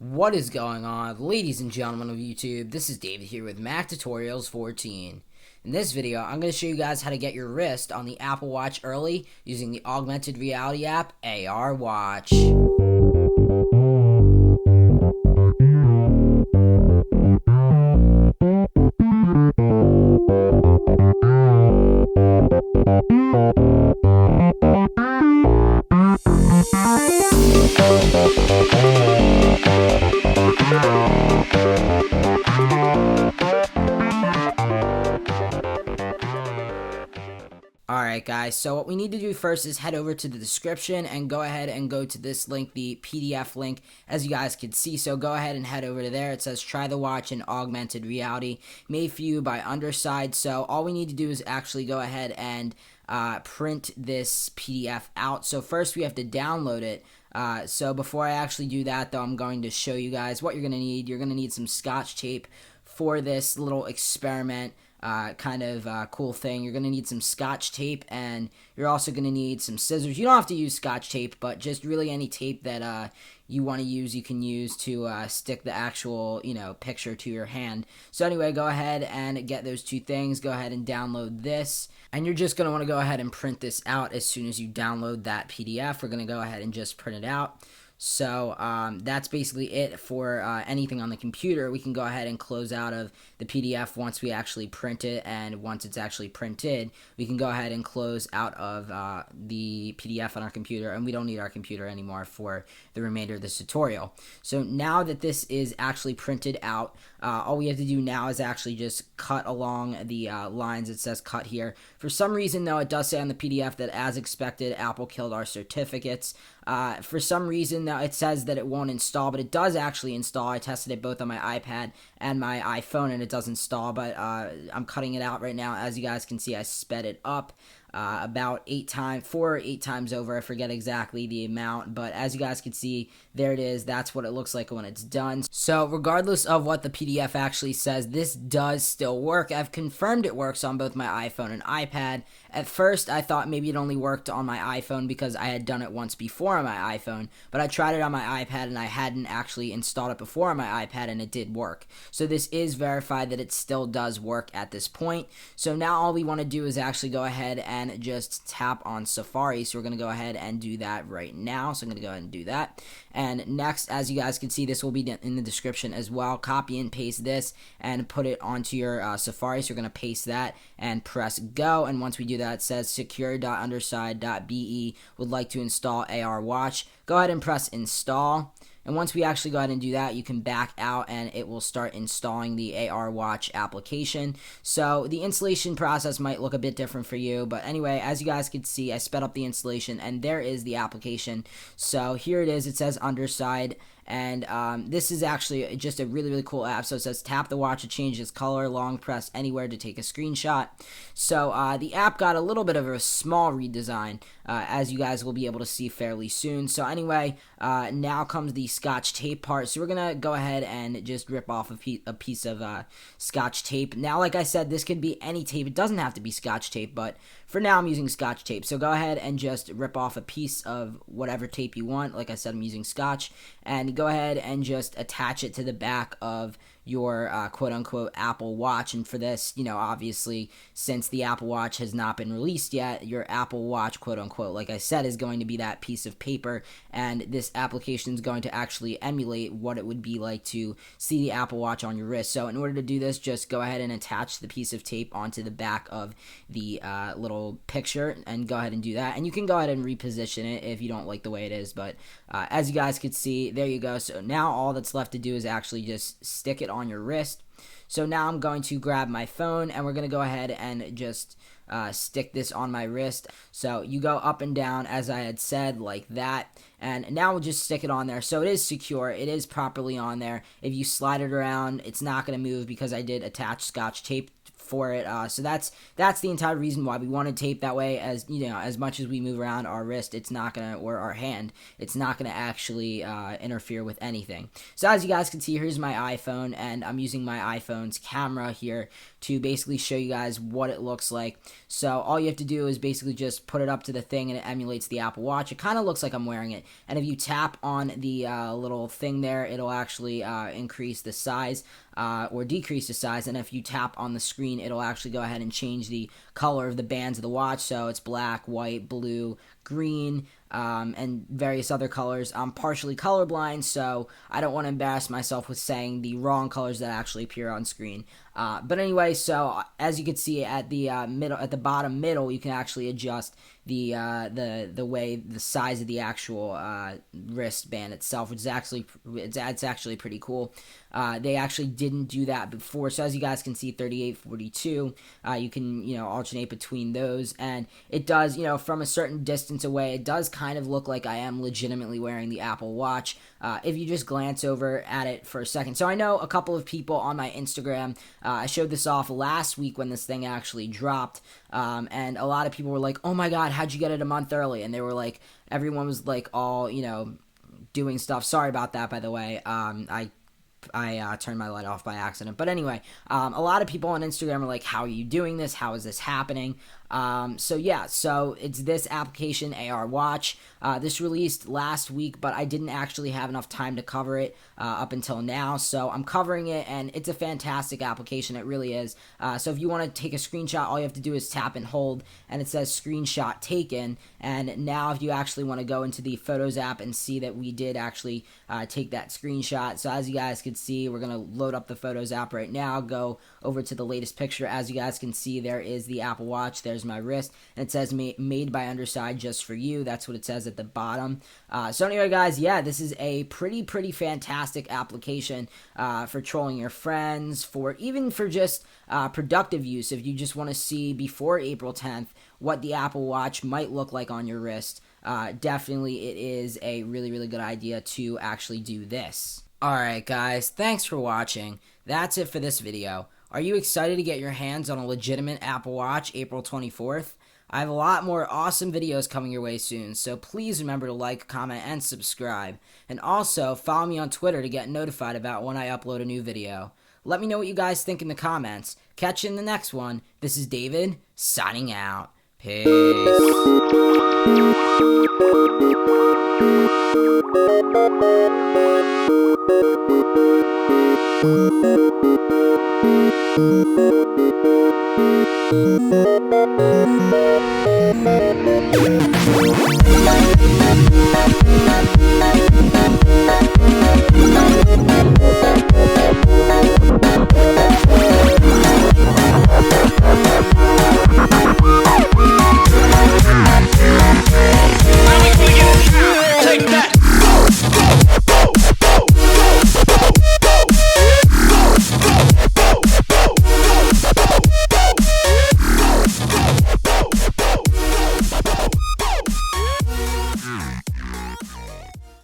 What is going on, ladies and gentlemen of YouTube? This is David here with Mac Tutorials 14. In this video, I'm going to show you guys how to get your wrist on the Apple Watch early using the augmented reality app Arwatch. Alright guys, so what we need to do first is head over to the description and go ahead and go to this link, the PDF link, as you guys can see. So go ahead and head over to there. It says try the watch in augmented reality, made for you by Underside. So all we need to do is actually go ahead and print this PDF out. So first we have to download it. So before I actually do that though, I'm going to show you guys what you're going to need. You're going to need some Scotch tape for this little experiment cool thing. You're going to need some Scotch tape, and you're also going to need some scissors. You don't have to use Scotch tape, but just really any tape that you want to use, you can use to stick the actual, picture to your hand. So anyway, go ahead and get those two things. Go ahead and download this, and you're just going to want to go ahead and print this out as soon as you download that PDF. We're going to go ahead and just print it out. So that's basically it for anything on the computer. We can go ahead and close out of the PDF once we actually print it, and once it's actually printed, we can go ahead and close out of the PDF on our computer, and we don't need our computer anymore for the remainder of this tutorial. So now that this is actually printed out, all we have to do now is actually just cut along the lines. It says cut here. For some reason, though, it does say on the PDF that, as expected, Apple killed our certificates. For some reason, now it says that it won't install, but it does actually install. I tested it both on my iPad and my iPhone, and it does install, but I'm cutting it out right now. As you guys can see, I sped it up about 4 or 8 times over. I forget exactly the amount, but as you guys can see, there it is. That's what it looks like when it's done. So regardless of what the PDF actually says, this does still work. I've confirmed it works on both my iPhone and iPad. At first, I thought maybe it only worked on my iPhone because I had done it once before on my iPhone, but I tried it on my iPad and I hadn't actually installed it before on my iPad, and it did work. So this is verified that it still does work at this point. So now all we want to do is actually go ahead and just tap on Safari. So we're going to go ahead and do that right now. So I'm going to go ahead and do that. And next, as you guys can see, this will be in the description as well. Copy and paste this and put it onto your Safari. So you're going to paste that and press go. And once we do that, it says secure.underside.be would like to install Arwatch. Go ahead and press install. And once we actually go ahead and do that, you can back out and it will start installing the Arwatch application. So the installation process might look a bit different for you, but anyway, as you guys can see, I sped up the installation and there is the application. So here it is. It says Underside. And this is actually just a really, really cool app. So it says tap the watch to change its color, long press anywhere to take a screenshot. So the app got a little bit of a small redesign, as you guys will be able to see fairly soon. So anyway, now comes the Scotch tape part. So we're going to go ahead and just rip off a piece of Scotch tape. Now, like I said, this could be any tape. It doesn't have to be Scotch tape, but for now I'm using Scotch tape. So go ahead and just rip off a piece of whatever tape you want. Like I said, I'm using Scotch. And go ahead and just attach it to the back of your quote-unquote Apple Watch. And for this, obviously, since the Apple Watch has not been released yet, your Apple Watch, quote-unquote, like I said, is going to be that piece of paper, and this application is going to actually emulate what it would be like to see the Apple Watch on your wrist. So in order to do this, just go ahead and attach the piece of tape onto the back of the little picture, and go ahead and do that. And you can go ahead and reposition it if you don't like the way it is, but as you guys can see, there you go. So now all that's left to do is actually just stick it on your wrist. So now I'm going to grab my phone, and we're going to go ahead and just stick this on my wrist. So you go up and down, as I had said, like that. And now we'll just stick it on there. So it is secure. It is properly on there. If you slide it around, it's not going to move because I did attach Scotch tape for it. So that's the entire reason why we want to tape that way. As you know, as much as we move around our wrist, it's not gonna, or our hand, it's not gonna actually interfere with anything. So as you guys can see, here's my iPhone, and I'm using my iPhone's camera here to basically show you guys what it looks like. So all you have to do is basically just put it up to the thing, and it emulates the Apple Watch. It kind of looks like I'm wearing it, and if you tap on the little thing there, it'll actually increase the size or decrease the size, and if you tap on the screen, it'll actually go ahead and change the color of the bands of the watch. So it's black, white, blue, green, and various other colors. I'm partially colorblind, so I don't want to embarrass myself with saying the wrong colors that actually appear on screen. But anyway, so as you can see at the middle, at the bottom middle, you can actually adjust the way the size of the actual wristband itself, which is actually it's actually pretty cool. They actually didn't do that before, so as you guys can see, 3842. You can alternate between those, and it does from a certain distance away, it does kind of look like I am legitimately wearing the Apple Watch. If you just glance over at it for a second. So I know a couple of people on my Instagram, I showed this off last week when this thing actually dropped, and a lot of people were like, oh my god, how'd you get it a month early? And they were like, everyone was like all doing stuff. Sorry about that, by the way. I turned my light off by accident. But anyway, a lot of people on Instagram are like, how are you doing this? How is this happening? So yeah, so it's this application, Arwatch. This released last week, but I didn't actually have enough time to cover it up until now. So I'm covering it, and it's a fantastic application. It really is. So if you want to take a screenshot, all you have to do is tap and hold, and it says screenshot taken. And now if you actually want to go into the Photos app and see that we did actually take that screenshot. So as you guys can see, we're going to load up the Photos app right now, go over to the latest picture. As you guys can see, there is the Apple Watch. There's my wrist, and it says made by Underside just for you. That's what it says at the bottom. So anyway, guys, yeah, this is a pretty fantastic application for trolling your friends, even for just productive use. If you just want to see before April 10th what the Apple Watch might look like on your wrist, definitely it is a really good idea to actually do this. Alright guys, thanks for watching. That's it for this video. Are you excited to get your hands on a legitimate Apple Watch April 24th? I have a lot more awesome videos coming your way soon, so please remember to like, comment, and subscribe. And also, follow me on Twitter to get notified about when I upload a new video. Let me know what you guys think in the comments. Catch you in the next one. This is David, signing out. Peace.